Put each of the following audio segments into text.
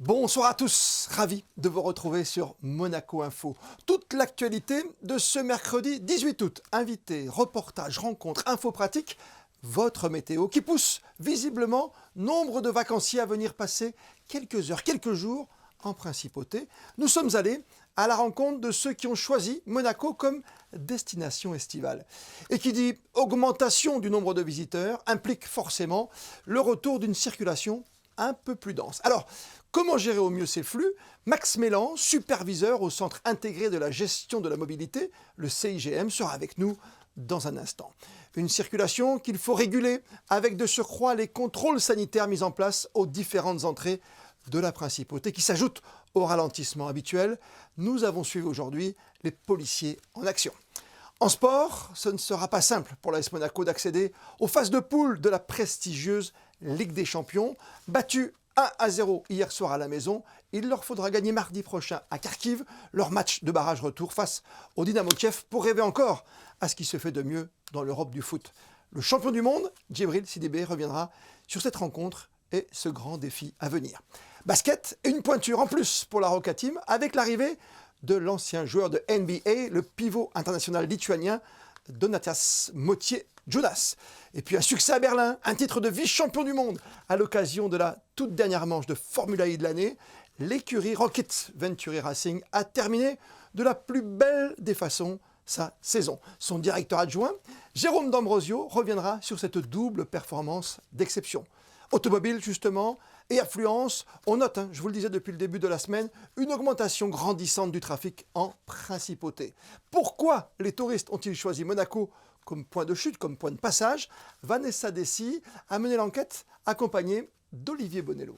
Bonsoir à tous, ravi de vous retrouver sur Monaco Info. Toute l'actualité de ce mercredi 18 août. Invités, reportages, rencontres, infos pratiques, votre météo qui pousse visiblement nombre de vacanciers à venir passer quelques heures, quelques jours en principauté. Nous sommes allés à la rencontre de ceux qui ont choisi Monaco comme destination estivale. Et qui dit augmentation du nombre de visiteurs implique forcément le retour d'une circulation un peu plus dense. Alors, comment gérer au mieux ces flux? Max Mélan, superviseur au Centre intégré de la gestion de la mobilité, le CIGM, sera avec nous dans un instant. Une circulation qu'il faut réguler avec de surcroît les contrôles sanitaires mis en place aux différentes entrées de la principauté qui s'ajoutent au ralentissement habituel. Nous avons suivi aujourd'hui les policiers en action. En sport, ce ne sera pas simple pour l'AS Monaco d'accéder aux phases de poule de la prestigieuse Ligue des Champions. Battu 1-0 hier soir à la maison, il leur faudra gagner mardi prochain à Kharkiv leur match de barrage retour face au Dynamo Kiev pour rêver encore à ce qui se fait de mieux dans l'Europe du foot. Le champion du monde, Djibril Sidibé, reviendra sur cette rencontre et ce grand défi à venir. Basket et une pointure en plus pour la Roca Team avec l'arrivée de l'ancien joueur de NBA, le pivot international lituanien Donatas Motiejūnas. Et puis un succès à Berlin, un titre de vice-champion du monde à l'occasion de la toute dernière manche de Formula E de l'année. L'écurie Rocket Venturi Racing a terminé de la plus belle des façons sa saison. Son directeur adjoint, Jérôme D'Ambrosio, reviendra sur cette double performance d'exception. Automobile justement et affluence, on note, je vous le disais depuis le début de la semaine, une augmentation grandissante du trafic en principauté. Pourquoi les touristes ont-ils choisi Monaco comme point de chute, comme point de passage? Vanessa Dessy a mené l'enquête accompagnée d'Olivier Bonello.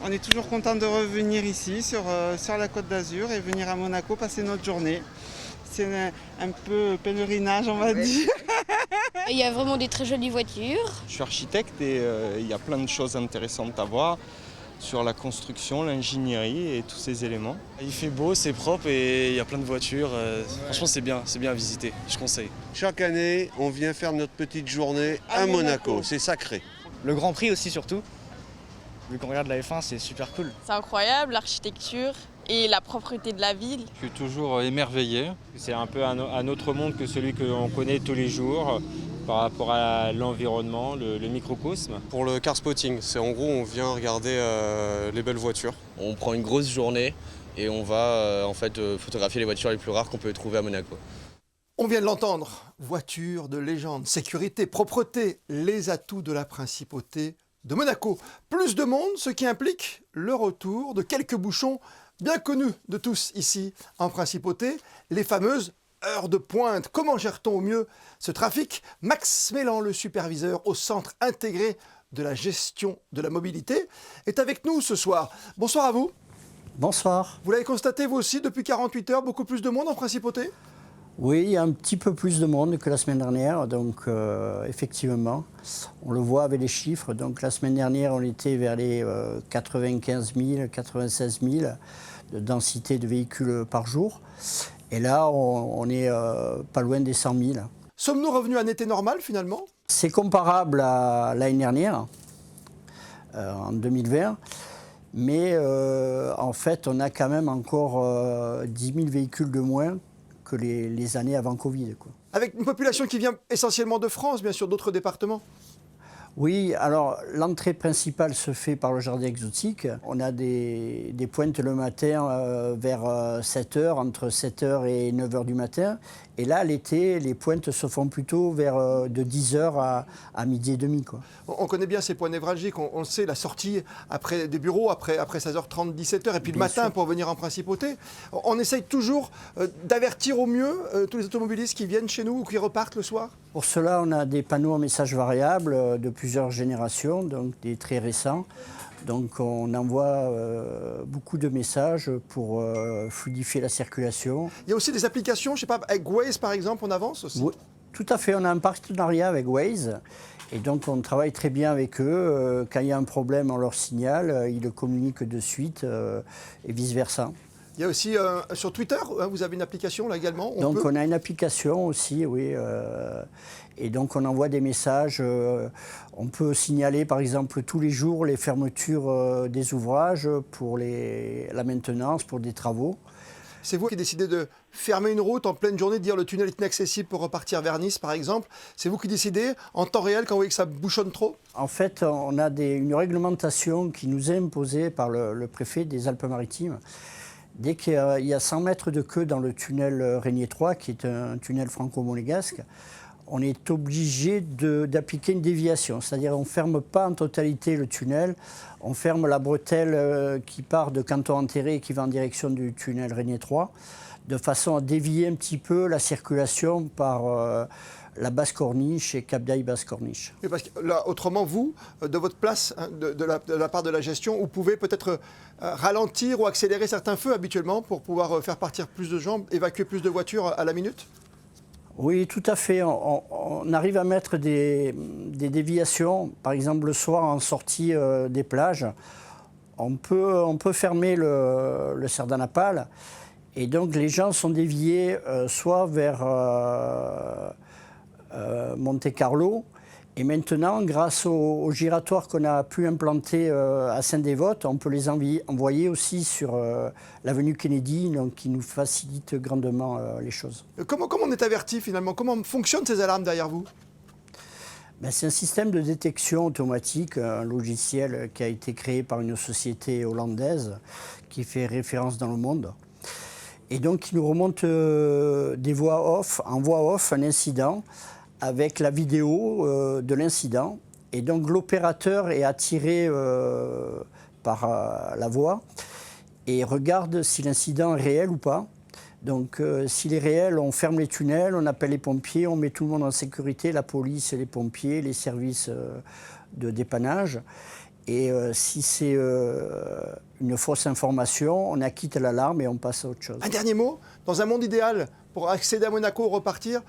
On est toujours content de revenir ici sur la Côte d'Azur et venir à Monaco passer notre journée. C'est un peu pèlerinage, on va dire. Il y a vraiment des très jolies voitures. Je suis architecte et il y a plein de choses intéressantes à voir sur la construction, l'ingénierie et tous ces éléments. Il fait beau, c'est propre et il y a plein de voitures. Franchement, c'est bien à visiter, je conseille. Chaque année, on vient faire notre petite journée à Monaco, c'est sacré. Le Grand Prix aussi surtout, vu qu'on regarde la F1, c'est super cool. C'est incroyable, l'architecture et la propreté de la ville. Je suis toujours émerveillé. C'est un peu un autre monde que celui que l'on connaît tous les jours par rapport à l'environnement, le microcosme. Pour le car spotting, c'est en gros on vient regarder les belles voitures. On prend une grosse journée et on va photographier les voitures les plus rares qu'on peut trouver à Monaco. On vient de l'entendre, voiture de légende, sécurité, propreté, les atouts de la principauté de Monaco. Plus de monde, ce qui implique le retour de quelques bouchons bien connus de tous ici en principauté, les fameuses heures de pointe. Comment gère-t-on au mieux ce trafic? Max Mélan, le superviseur au Centre intégré de la gestion de la mobilité, est avec nous ce soir. Bonsoir à vous. Bonsoir. Vous l'avez constaté vous aussi depuis 48 heures, beaucoup plus de monde en principauté? Oui, il y a un petit peu plus de monde que la semaine dernière, donc effectivement, on le voit avec les chiffres. Donc la semaine dernière, on était vers les 95 000, 96 000 de densité de véhicules par jour. Et là, on est pas loin des 100 000. Sommes-nous revenus à un été normal finalement? C'est comparable à l'année dernière, en 2020. Mais en fait, on a quand même encore 10 000 véhicules de moins que les années avant Covid, quoi. Avec une population qui vient essentiellement de France, bien sûr, d'autres départements? Oui, alors l'entrée principale se fait par le jardin exotique. On a des pointes le matin vers 7h, entre 7h et 9h du matin. Et là, l'été, les pointes se font plutôt vers de 10h à midi et demi, quoi. On connaît bien ces points névralgiques, on le sait, la sortie après des bureaux, après 16h30, 17h, et puis le matin sûr, pour venir en principauté. On essaye toujours d'avertir au mieux tous les automobilistes qui viennent chez nous ou qui repartent le soir? Pour cela, on a des panneaux en messages variables de plusieurs générations, donc des très récents. Donc on envoie beaucoup de messages pour fluidifier la circulation. Il y a aussi des applications, je sais pas, avec Waze par exemple, on avance aussi? Oui, tout à fait, on a un partenariat avec Waze. Et donc on travaille très bien avec eux. Quand il y a un problème, on leur signale, ils le communiquent de suite et vice-versa. Il y a aussi sur Twitter, hein, vous avez une application là également. On a une application aussi, oui. Et donc on envoie des messages. On peut signaler par exemple tous les jours les fermetures des ouvrages pour la maintenance, pour des travaux. C'est vous qui décidez de fermer une route en pleine journée, de dire le tunnel est inaccessible pour repartir vers Nice par exemple. C'est vous qui décidez en temps réel quand vous voyez que ça bouchonne trop? En fait, on a une réglementation qui nous est imposée par le préfet des Alpes-Maritimes. Dès qu'il y a 100 mètres de queue dans le tunnel Régnier 3, qui est un tunnel franco-monégasque, on est obligé d'appliquer une déviation. C'est-à-dire qu'on ne ferme pas en totalité le tunnel, on ferme la bretelle qui part de Canton-Enterré et qui va en direction du tunnel Régnier 3, de façon à dévier un petit peu la circulation par la Basse-Corniche et Cap d'Aille-Basse-Corniche. Parce que là, autrement, vous, de votre place, hein, de la part de la gestion, vous pouvez peut-être ralentir ou accélérer certains feux habituellement pour pouvoir faire partir plus de gens, évacuer plus de voitures à la minute? Oui, tout à fait. On arrive à mettre des déviations. Par exemple, le soir, en sortie des plages, on peut fermer le Sardanapale. Et donc, les gens sont déviés soit vers Monte-Carlo. Et maintenant, grâce au giratoire qu'on a pu implanter à Saint-Dévote, on peut les envoyer aussi sur l'avenue Kennedy, donc qui nous facilite grandement les choses. Comment on est averti finalement? Comment fonctionnent ces alarmes derrière vous? C'est un système de détection automatique, un logiciel qui a été créé par une société hollandaise qui fait référence dans le monde. Et donc, qui nous remonte en voix off un incident avec la vidéo de l'incident. Et donc l'opérateur est attiré par la voix et regarde si l'incident est réel ou pas. Donc s'il est réel, on ferme les tunnels, on appelle les pompiers, on met tout le monde en sécurité, la police, les pompiers, les services de dépannage. Et si c'est une fausse information, on acquitte l'alarme et on passe à autre chose. Un dernier mot, dans un monde idéal, pour accéder à Monaco, repartir,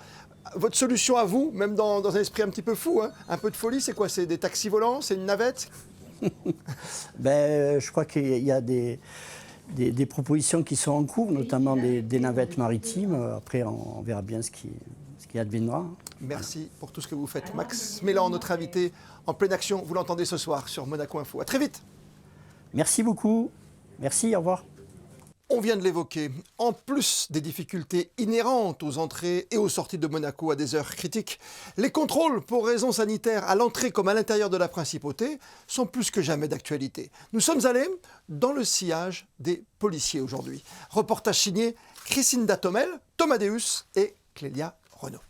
votre solution à vous, même dans un esprit un petit peu fou, hein, un peu de folie, c'est quoi? C'est des taxis volants? C'est une navette? Je crois qu'il y a des propositions qui sont en cours, notamment des navettes maritimes. Après, on verra bien ce qui adviendra. Merci pour tout ce que vous faites. Max Mélan, notre invité en pleine action, vous l'entendez ce soir sur Monaco Info. À très vite. Merci beaucoup. Merci, au revoir. On vient de l'évoquer, en plus des difficultés inhérentes aux entrées et aux sorties de Monaco à des heures critiques, les contrôles pour raisons sanitaires à l'entrée comme à l'intérieur de la principauté sont plus que jamais d'actualité. Nous sommes allés dans le sillage des policiers aujourd'hui. Reportage signé Christine Datomel, Thomas Deus et Clélia Renaud.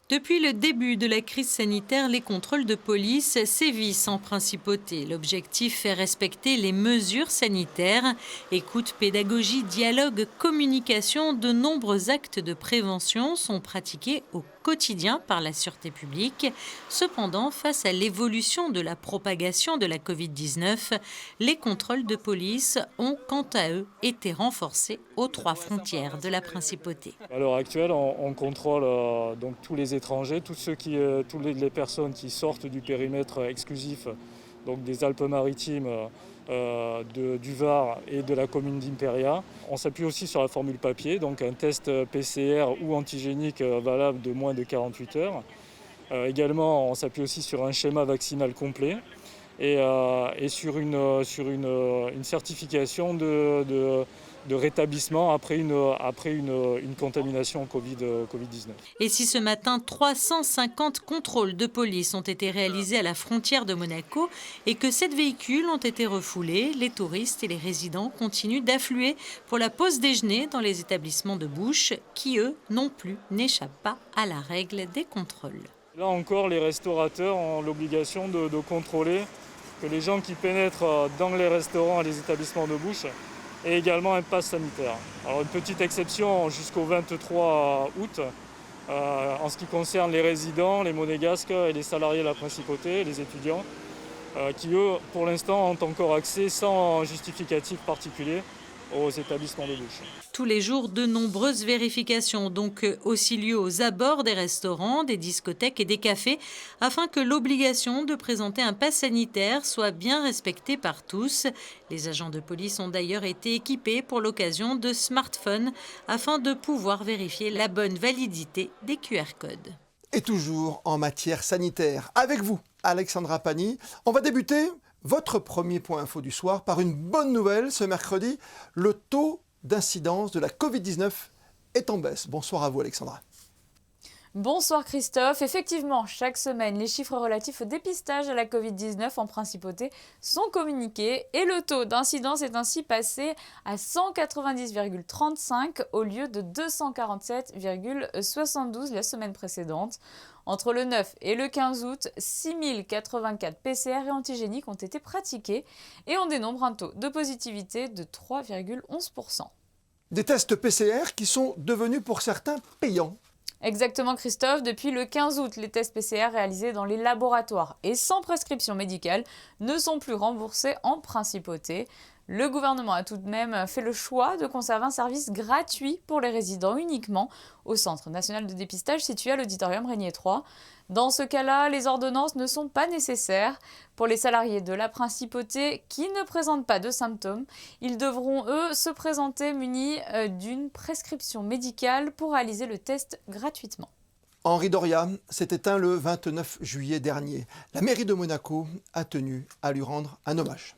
Depuis le début de la crise sanitaire, les contrôles de police sévissent en principauté. L'objectif, faire respecter les mesures sanitaires. Écoute, pédagogie, dialogue, communication, de nombreux actes de prévention sont pratiqués au quotidien par la sûreté publique. Cependant, face à l'évolution de la propagation de la Covid-19, les contrôles de police ont, quant à eux, été renforcés aux 3 frontières de la principauté. À l'heure actuelle, on contrôle donc tous les étrangers, toutes les personnes qui sortent du périmètre exclusif donc des Alpes-Maritimes, du Var et de la commune d'Imperia. On s'appuie aussi sur la formule papier, donc un test PCR ou antigénique valable de moins de 48 heures. Également, on s'appuie aussi sur un schéma vaccinal complet et sur une certification de rétablissement après une contamination Covid-19. Et si ce matin, 350 contrôles de police ont été réalisés à la frontière de Monaco et que 7 véhicules ont été refoulés, les touristes et les résidents continuent d'affluer pour la pause déjeuner dans les établissements de bouche qui, eux, non plus, n'échappent pas à la règle des contrôles. Là encore, les restaurateurs ont l'obligation de contrôler que les gens qui pénètrent dans les restaurants et les établissements de bouche et également un pass sanitaire. Alors une petite exception jusqu'au 23 août en ce qui concerne les résidents, les monégasques et les salariés de la principauté, les étudiants, qui eux pour l'instant ont encore accès sans justificatif particulier aux établissements de bouche. Tous les jours, de nombreuses vérifications ont donc aussi lieu aux abords des restaurants, des discothèques et des cafés, afin que l'obligation de présenter un pass sanitaire soit bien respectée par tous. Les agents de police ont d'ailleurs été équipés pour l'occasion de smartphones afin de pouvoir vérifier la bonne validité des QR codes. Et toujours en matière sanitaire, avec vous, Alexandra Pani, on va débuter votre premier point info du soir par une bonne nouvelle ce mercredi. Le taux d'incidence de la Covid-19 est en baisse. Bonsoir à vous, Alexandra. Bonsoir Christophe. Effectivement, chaque semaine, les chiffres relatifs au dépistage de la Covid-19 en principauté sont communiqués et le taux d'incidence est ainsi passé à 190,35 au lieu de 247,72 la semaine précédente. Entre le 9 et le 15 août, 6084 PCR et antigéniques ont été pratiqués et on dénombre un taux de positivité de 3,11%. Des tests PCR qui sont devenus pour certains payants. Exactement Christophe, depuis le 15 août, les tests PCR réalisés dans les laboratoires et sans prescription médicale ne sont plus remboursés en principauté. Le gouvernement a tout de même fait le choix de conserver un service gratuit pour les résidents uniquement au Centre national de dépistage situé à l'auditorium Régnier 3. Dans ce cas-là, les ordonnances ne sont pas nécessaires. Pour les salariés de la principauté qui ne présentent pas de symptômes, ils devront, eux, se présenter munis d'une prescription médicale pour réaliser le test gratuitement. Henri Doria s'est éteint le 29 juillet dernier. La mairie de Monaco a tenu à lui rendre un hommage.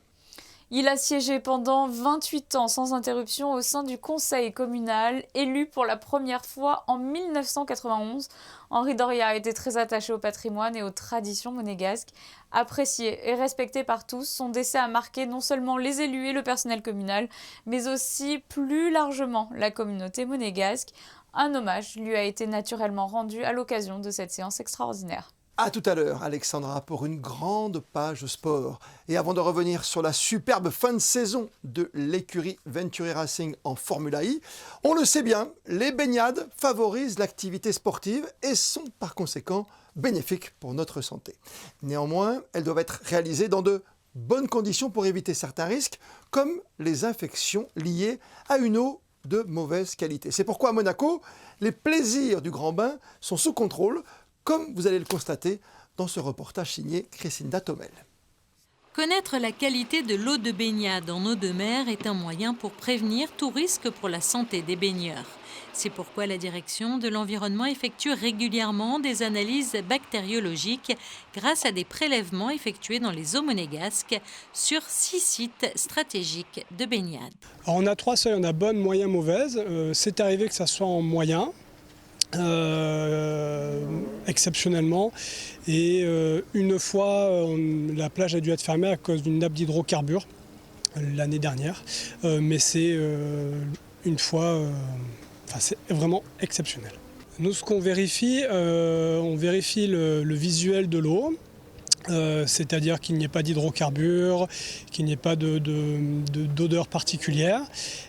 Il a siégé pendant 28 ans sans interruption au sein du conseil communal, élu pour la première fois en 1991. Henri Doria a été très attaché au patrimoine et aux traditions monégasques. Apprécié et respecté par tous, son décès a marqué non seulement les élus et le personnel communal, mais aussi plus largement la communauté monégasque. Un hommage lui a été naturellement rendu à l'occasion de cette séance extraordinaire. A tout à l'heure, Alexandra, pour une grande page sport. Et avant de revenir sur la superbe fin de saison de l'écurie Venturi Racing en Formula I, on le sait bien, les baignades favorisent l'activité sportive et sont par conséquent bénéfiques pour notre santé. Néanmoins, elles doivent être réalisées dans de bonnes conditions pour éviter certains risques, comme les infections liées à une eau de mauvaise qualité. C'est pourquoi à Monaco, les plaisirs du grand bain sont sous contrôle, comme vous allez le constater dans ce reportage signé Christinda Tomel. Connaître la qualité de l'eau de baignade en eau de mer est un moyen pour prévenir tout risque pour la santé des baigneurs. C'est pourquoi la direction de l'environnement effectue régulièrement des analyses bactériologiques grâce à des prélèvements effectués dans les eaux monégasques sur 6 sites stratégiques de baignade. Alors on a 3 seuils, on a bonne, moyen, mauvaise. C'est arrivé que ça soit en moyen. Exceptionnellement, et une fois la plage a dû être fermée à cause d'une nappe d'hydrocarbures l'année dernière, mais c'est une fois, c'est vraiment exceptionnel. Nous, ce qu'on vérifie, on vérifie le visuel de l'eau. C'est-à-dire qu'il n'y ait pas d'hydrocarbures, qu'il n'y ait pas d'odeur particulière.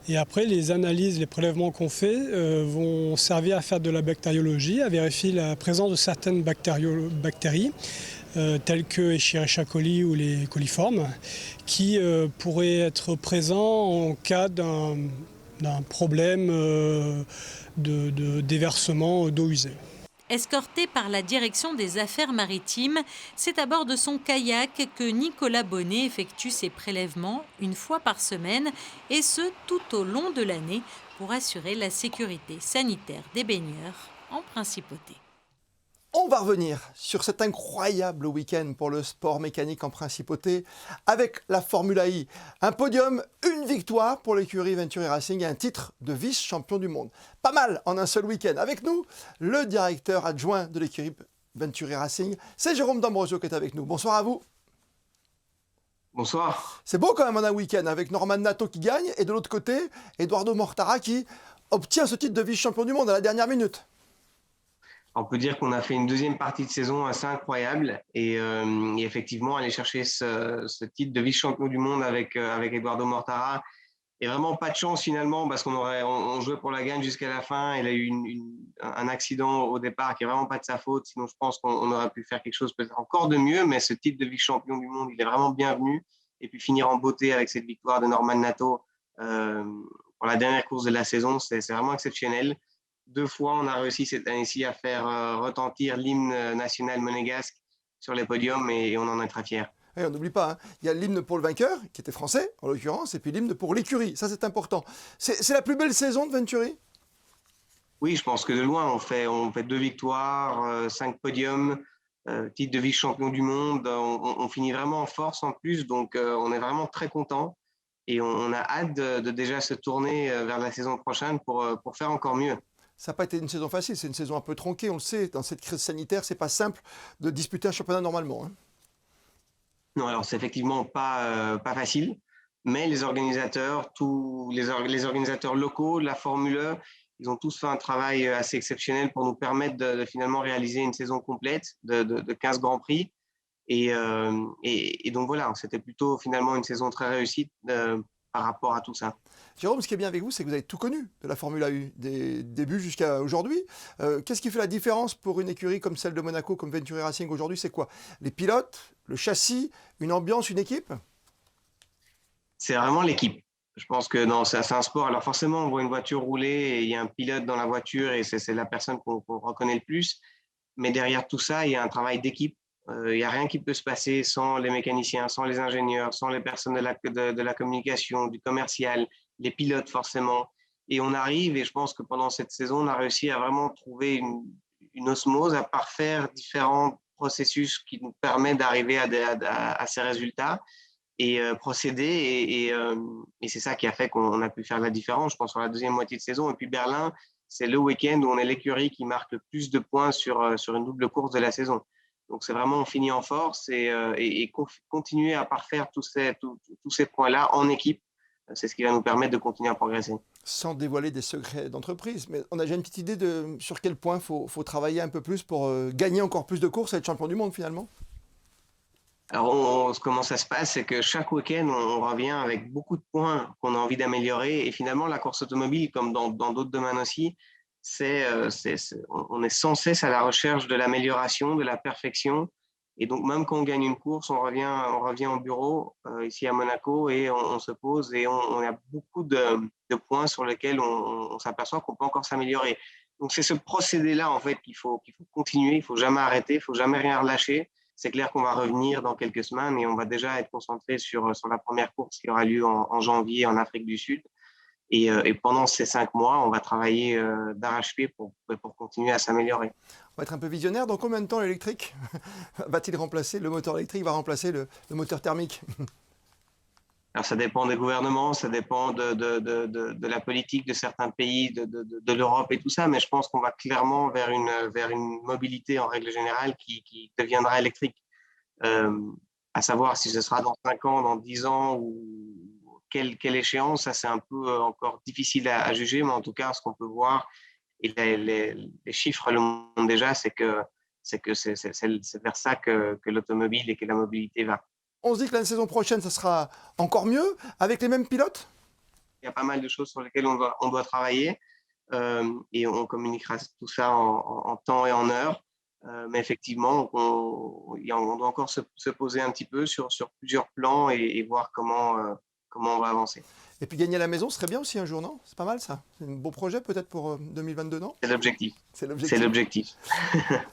Et après, les analyses, les prélèvements qu'on fait vont servir à faire de la bactériologie, à vérifier la présence de certaines bactéries, telles que Escherichia coli ou les coliformes, qui pourraient être présents en cas d'un problème de déversement d'eau usée. Escorté par la direction des affaires maritimes, c'est à bord de son kayak que Nicolas Bonnet effectue ses prélèvements une fois par semaine, et ce tout au long de l'année, pour assurer la sécurité sanitaire des baigneurs en principauté. On va revenir sur cet incroyable week-end pour le sport mécanique en principauté avec la Formula I. Un podium, une victoire pour l'écurie Venturi Racing et un titre de vice-champion du monde. Pas mal en un seul week-end. Avec nous, le directeur adjoint de l'écurie Venturi Racing, c'est Jérôme D'Ambrosio qui est avec nous. Bonsoir à vous. Bonsoir. C'est beau quand même en un week-end avec Norman Nato qui gagne et de l'autre côté, Eduardo Mortara qui obtient ce titre de vice-champion du monde à la dernière minute. On peut dire qu'on a fait une deuxième partie de saison assez incroyable et effectivement aller chercher ce titre de vice-champion du monde avec Eduardo Mortara et vraiment pas de chance finalement parce qu'on jouait pour la gagne jusqu'à la fin. Il a eu un accident au départ qui est vraiment pas de sa faute, sinon je pense qu'on aurait pu faire quelque chose peut-être encore de mieux, mais ce titre de vice-champion du monde il est vraiment bienvenu et puis finir en beauté avec cette victoire de Norman Nato Pour la dernière course de la saison, c'est vraiment exceptionnel. 2 fois, on a réussi cette année-ci à faire retentir l'hymne national monégasque sur les podiums et on en est très fiers. Et on n'oublie pas, hein, il y a l'hymne pour le vainqueur, qui était français en l'occurrence, et puis l'hymne pour l'écurie. Ça, c'est important. C'est la plus belle saison de Venturi? Oui, je pense que de loin, on fait 2 victoires, 5 podiums, titre de vice-champion du monde. On finit vraiment en force en plus, donc on est vraiment très contents. Et on a hâte de déjà se tourner vers la saison prochaine pour faire encore mieux. Ça n'a pas été une saison facile, c'est une saison un peu tronquée, on le sait. Dans cette crise sanitaire, c'est pas simple de disputer un championnat normalement. Hein. Non, alors c'est effectivement pas facile, mais les organisateurs, tous les organisateurs locaux, la Formule E, ils ont tous fait un travail assez exceptionnel pour nous permettre de finalement réaliser une saison complète de 15 Grands Prix. Et donc voilà, c'était plutôt finalement une saison très réussie par rapport à tout ça. Jérôme, ce qui est bien avec vous, c'est que vous avez tout connu de la Formule 1, des débuts jusqu'à aujourd'hui. Qu'est-ce qui fait la différence pour une écurie comme celle de Monaco, comme Venturi Racing aujourd'hui? C'est quoi? Les pilotes, le châssis, une ambiance, une équipe? C'est vraiment l'équipe. Je pense que c'est un sport. Alors forcément, on voit une voiture rouler et il y a un pilote dans la voiture et c'est la personne qu'on reconnaît le plus. Mais derrière tout ça, il y a un travail d'équipe. Il n'y a rien qui peut se passer sans les mécaniciens, sans les ingénieurs, sans les personnes de la communication, du commercial, les pilotes forcément. Et on arrive, et je pense que pendant cette saison, on a réussi à vraiment trouver une osmose, à parfaire différents processus qui nous permettent d'arriver à ces résultats et procéder. Et c'est ça qui a fait qu'on a pu faire la différence, je pense, sur la deuxième moitié de saison. Et puis Berlin, c'est le week-end où on est l'écurie qui marque le plus de points sur une double course de la saison. Donc, c'est vraiment, on finit en force et continuer à parfaire tous ces points-là en équipe. C'est ce qui va nous permettre de continuer à progresser. Sans dévoiler des secrets d'entreprise, mais on a déjà une petite idée de sur quel point il faut travailler un peu plus pour gagner encore plus de courses et être champion du monde finalement? Alors, comment ça se passe, c'est que chaque week-end, on revient avec beaucoup de points qu'on a envie d'améliorer. Et finalement, la course automobile, comme dans d'autres domaines aussi, on est sans cesse à la recherche de l'amélioration, de la perfection. Et donc, même quand on gagne une course, on revient au bureau ici à Monaco et on se pose et on a beaucoup de points sur lesquels on s'aperçoit qu'on peut encore s'améliorer. Donc, c'est ce procédé-là, en fait, qu'il faut continuer. Il ne faut jamais arrêter, il ne faut jamais rien relâcher. C'est clair qu'on va revenir dans quelques semaines et on va déjà être concentré sur la première course qui aura lieu en janvier en Afrique du Sud. Et pendant ces 5 mois, on va travailler d'arrache-pied pour continuer à s'améliorer. On va être un peu visionnaire. Dans combien de temps l'électrique va-t-il remplacer, le moteur électrique va remplacer le moteur thermique? Alors ça dépend des gouvernements, ça dépend de la politique de certains pays, de l'Europe et tout ça, mais je pense qu'on va clairement vers une mobilité en règle générale qui deviendra électrique. À savoir si ce sera dans 5 ans, dans 10 ans ou quelle échéance, ça c'est un peu encore difficile à juger, mais en tout cas, ce qu'on peut voir, et les chiffres le montrent déjà, c'est que c'est vers ça que l'automobile et que la mobilité va. On se dit que la saison prochaine, ça sera encore mieux, avec les mêmes pilotes? Il y a pas mal de choses sur lesquelles on doit travailler, et on communiquera tout ça en temps et en heure. Mais effectivement, on doit encore se poser un petit peu sur plusieurs plans et voir comment on va avancer. Et puis gagner à la maison, ce serait bien aussi un jour, non? C'est pas mal ça. C'est un beau projet peut-être pour 2022, non? C'est l'objectif. C'est l'objectif.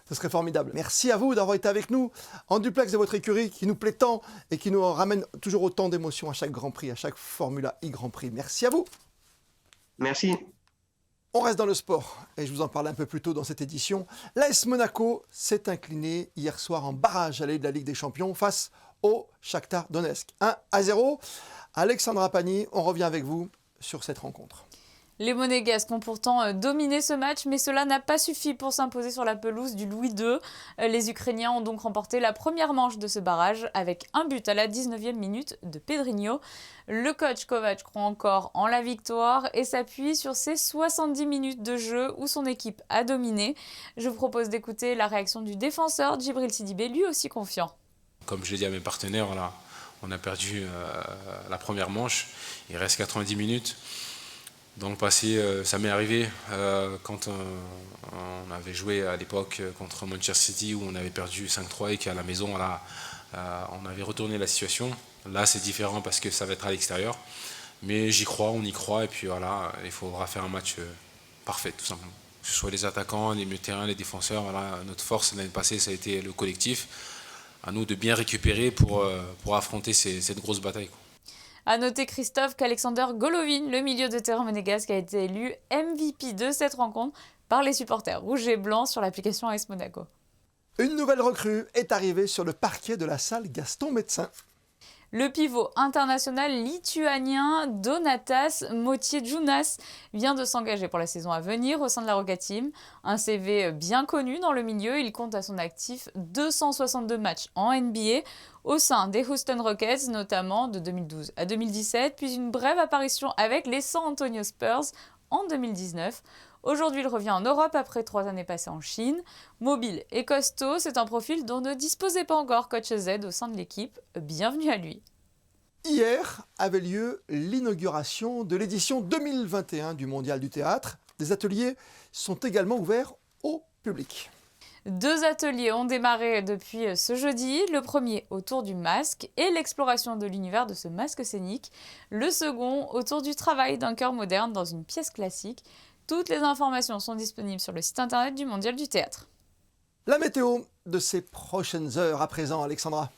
Ce serait formidable. Merci à vous d'avoir été avec nous en duplex de votre écurie qui nous plaît tant et qui nous ramène toujours autant d'émotions à chaque Grand Prix, à chaque Formula E Grand Prix. Merci à vous. Merci. On reste dans le sport et je vous en parlais un peu plus tôt dans cette édition. L'AS Monaco s'est incliné hier soir en barrage aller de la Ligue des Champions face au Shakhtar Donetsk. 1-0. Alexandra Pagny, on revient avec vous sur cette rencontre. Les Monégasques ont pourtant dominé ce match, mais cela n'a pas suffi pour s'imposer sur la pelouse du Louis II. Les Ukrainiens ont donc remporté la première manche de ce barrage avec un but à la 19e minute de Pedrinho. Le coach Kovac croit encore en la victoire et s'appuie sur ses 70 minutes de jeu où son équipe a dominé. Je vous propose d'écouter la réaction du défenseur Djibril Sidibé, lui aussi confiant. Comme je l'ai dit à mes partenaires, là, on a perdu la première manche, il reste 90 minutes. Donc ça m'est arrivé quand on avait joué à l'époque contre Manchester City où on avait perdu 5-3 et qu'à la maison on avait retourné la situation. Là c'est différent parce que ça va être à l'extérieur. Mais j'y crois, on y croit, et puis voilà, il faudra faire un match parfait, tout simplement. Que ce soit les attaquants, les milieux de terrain, les défenseurs, voilà, notre force l'année passée, ça a été le collectif. À nous de bien récupérer pour affronter cette grosse bataille, quoi. À noter, Christophe, qu'Alexander Golovin, le milieu de terrain monégasque, a été élu MVP de cette rencontre par les supporters rouges et blancs sur l'application AS Monaco. Une nouvelle recrue est arrivée sur le parquet de la salle Gaston Médecin. Le pivot international lituanien Donatas Motiejunas vient de s'engager pour la saison à venir au sein de la Roca Team. Un CV bien connu dans le milieu, il compte à son actif 262 matchs en NBA au sein des Houston Rockets, notamment de 2012 à 2017, puis une brève apparition avec les San Antonio Spurs en 2019. Aujourd'hui, il revient en Europe après 3 années passées en Chine. Mobile et costaud, c'est un profil dont ne disposait pas encore Coach Z au sein de l'équipe. Bienvenue à lui. Hier avait lieu l'inauguration de l'édition 2021 du Mondial du Théâtre. Des ateliers sont également ouverts au public. 2 ateliers ont démarré depuis ce jeudi. Le premier autour du masque et l'exploration de l'univers de ce masque scénique. Le second autour du travail d'un chœur moderne dans une pièce classique. Toutes les informations sont disponibles sur le site internet du Mondial du Théâtre. La météo de ces prochaines heures à présent, Alexandra.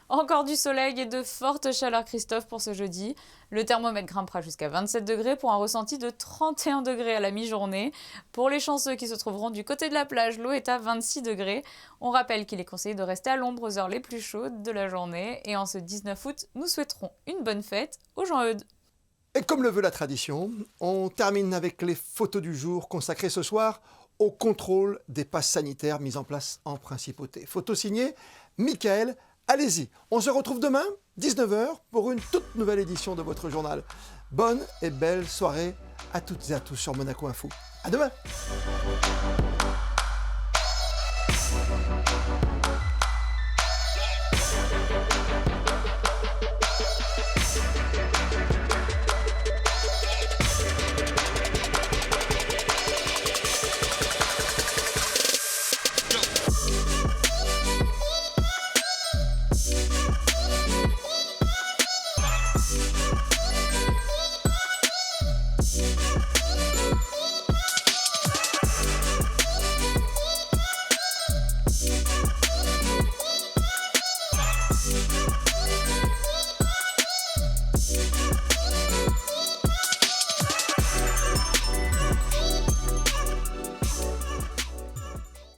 Encore du soleil et de fortes chaleurs, Christophe, pour ce jeudi. Le thermomètre grimpera jusqu'à 27 degrés pour un ressenti de 31 degrés à la mi-journée. Pour les chanceux qui se trouveront du côté de la plage, l'eau est à 26 degrés. On rappelle qu'il est conseillé de rester à l'ombre aux heures les plus chaudes de la journée. Et en ce 19 août, nous souhaiterons une bonne fête aux Jean-Eudes. Et comme le veut la tradition, on termine avec les photos du jour consacrées ce soir au contrôle des passes sanitaires mis en place en principauté. Photo signée Michael. Allez-y, on se retrouve demain, 19h, pour une toute nouvelle édition de votre journal. Bonne et belle soirée à toutes et à tous sur Monaco Info. À demain!